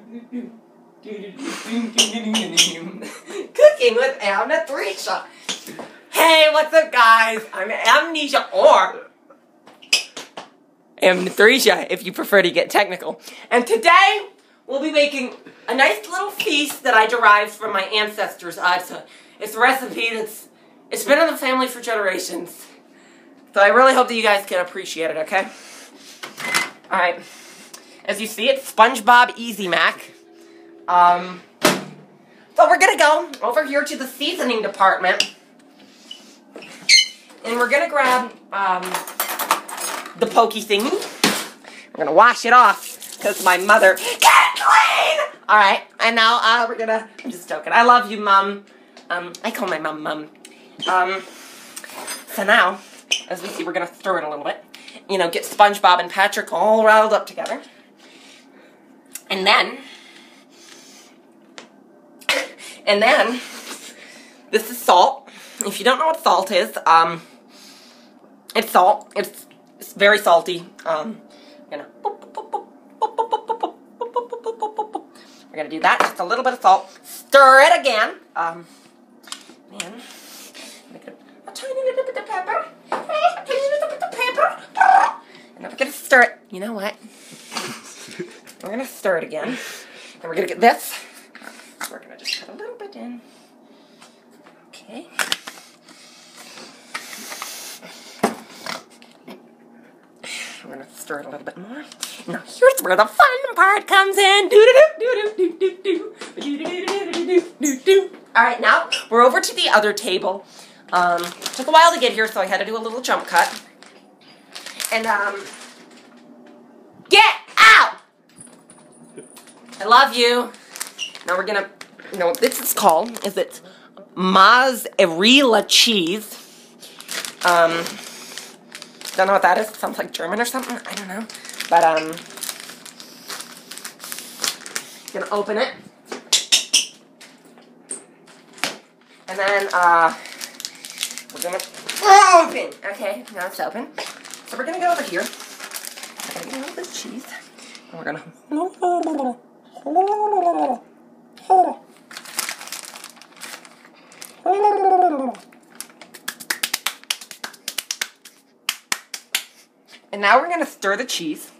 Cooking with Amn3sia. Hey, what's up, guys? I'm Amn3sia, or Amn3sia, if you prefer to get technical. And today, we'll be making a nice little feast that I derived from my ancestors. It's a recipe it's been in the family for generations. So I really hope that you guys can appreciate it, okay? Alright. As you see, it's SpongeBob Easy Mac. So we're gonna go over here to the seasoning department. And we're gonna grab, the pokey thingy. We're gonna wash it off, because my mother can't clean! Alright, and now, I'm just joking. I love you, Mom. I call my mom Mom. So now, as we see, we're gonna stir it a little bit. You know, get SpongeBob and Patrick all riled up together. And then, this is salt. If you don't know what salt is, it's salt. It's very salty. We're gonna do that. Just a little bit of salt. Stir it again. And a tiny little bit of pepper. A tiny little bit of pepper. And then we're gonna stir it. You know what? We're gonna stir it again. And we're gonna get this. We're gonna just put a little bit in. Okay. We're gonna stir it a little bit more. Now here's where the fun part comes in. Alright, now we're over to the other table. Took a while to get here, so I had to do a little jump cut. And get out! I love you. Now we're gonna, you know what this is called, is it's mozzarella cheese. Don't know what that is. It sounds like German or something. I don't know. But, gonna open it. And then, we're gonna open. Okay, now it's open. So we're gonna go over here. We're gonna get a little bit of cheese. And we're gonna and now we're gonna stir the cheese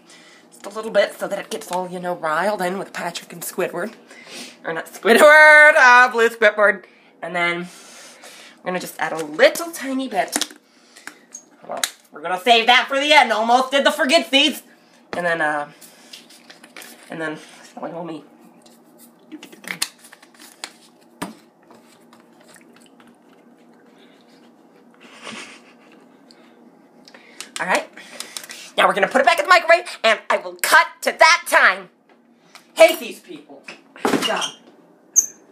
just a little bit so that it gets all, you know, riled in with Patrick and Squidward. Or not Squidward, Blue Squidward. And then we're gonna just add a little tiny bit. Well, we're gonna save that for the end. Almost did the forgetsies. And then like on me. Alright. Now we're gonna put it back in the microwave and I will cut to that time. Hate these people. God.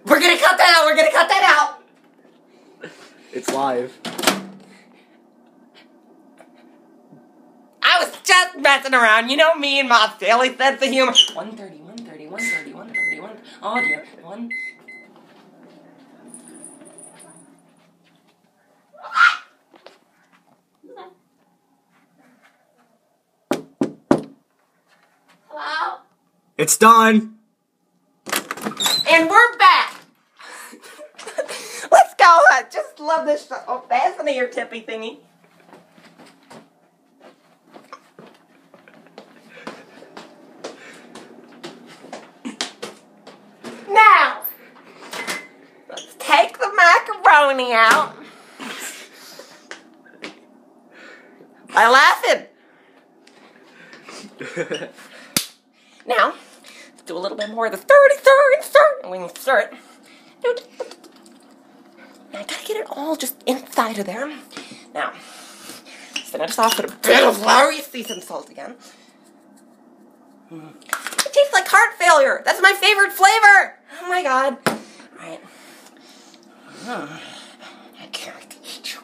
We're gonna cut that out, we're gonna cut that out. It's live. I was just messing around. You know me and my silly sense of humor. 130, 130, 130, 130, 1. Oh dear. 1. Hello? It's done. And we're back. Let's go. I just love this stuff. Oh, that's an ear tippy thingy. Now, let's take the macaroni out. By laughing. Now, let's do a little bit more of the stir. And we can stir it. Now, I gotta get it all just inside of there. Now, finish this off with a bit of flour. You see some salt again. It tastes like heart failure. That's my favorite flavor. Oh my god. Alright. I can't eat you.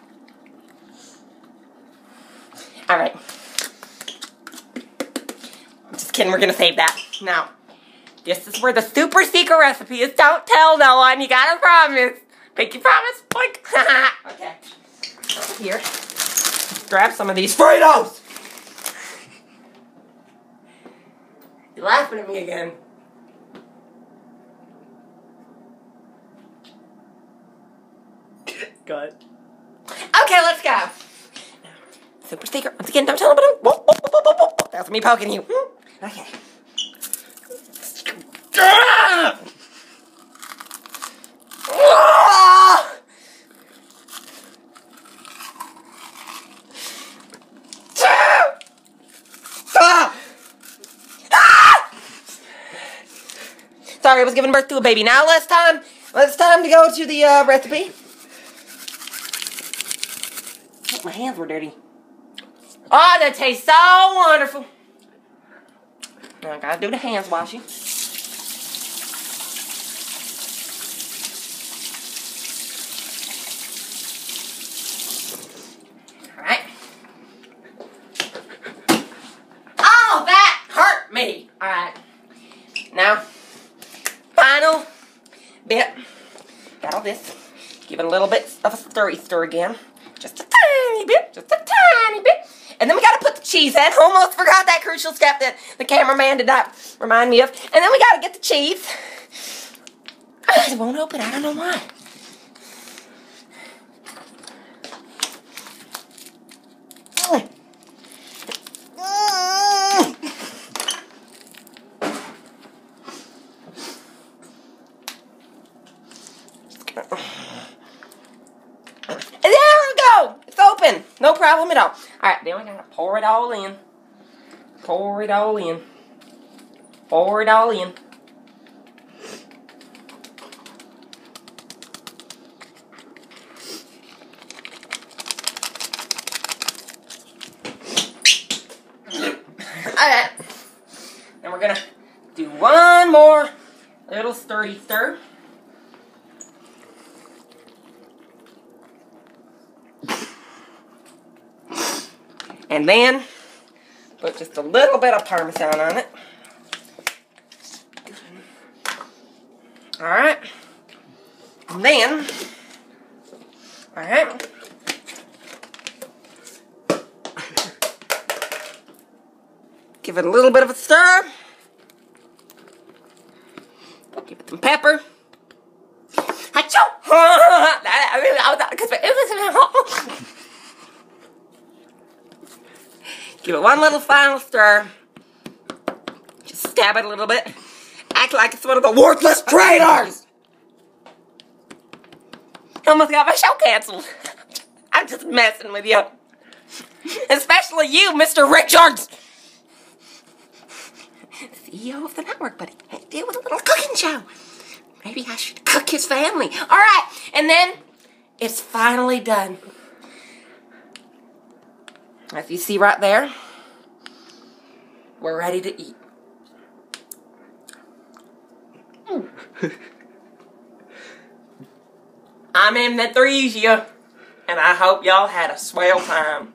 Alright. I'm just kidding. We're gonna save that. Now, this is where the super secret recipe is. Don't tell no one. You gotta promise. Pinky promise. Boink. Okay. Over here. Let's grab some of these Fritos. You're laughing at me again. me poking you. Okay. Sorry, I was giving birth to a baby. Now it's time to go to the recipe. Oh, my hands were dirty. Oh, that tastes so wonderful. Now I gotta do the hands washing. Alright. Oh, that hurt me. Alright. Now, final bit. Got all this. Give it a little bit of a stir again. Just a tiny bit. Just a tiny bit. And then we gotta put the cheese in. Almost forgot that crucial step that the cameraman did not remind me of. And then we gotta get the cheese. It won't open. I don't know why. And there we go. It's open. No problem at all. Alright, then we gotta pour it all in. Pour it all in. Pour it all in. Alright. Then we're gonna do one more little stirry stir. And then put just a little bit of Parmesan on it. Alright. And then, alright. Give it a little bit of a stir. Give it some pepper. Achoo! Give it one little final stir. Just stab it a little bit. Act like it's one of the worthless traitors! Almost got my show canceled. I'm just messing with you. Especially you, Mr. Richards! CEO of the network, but he had to deal with a little cooking show. Maybe I should cook his family. Alright, and then it's finally done. As you see right there, we're ready to eat. I'm Amn3sia, and I hope y'all had a swell time.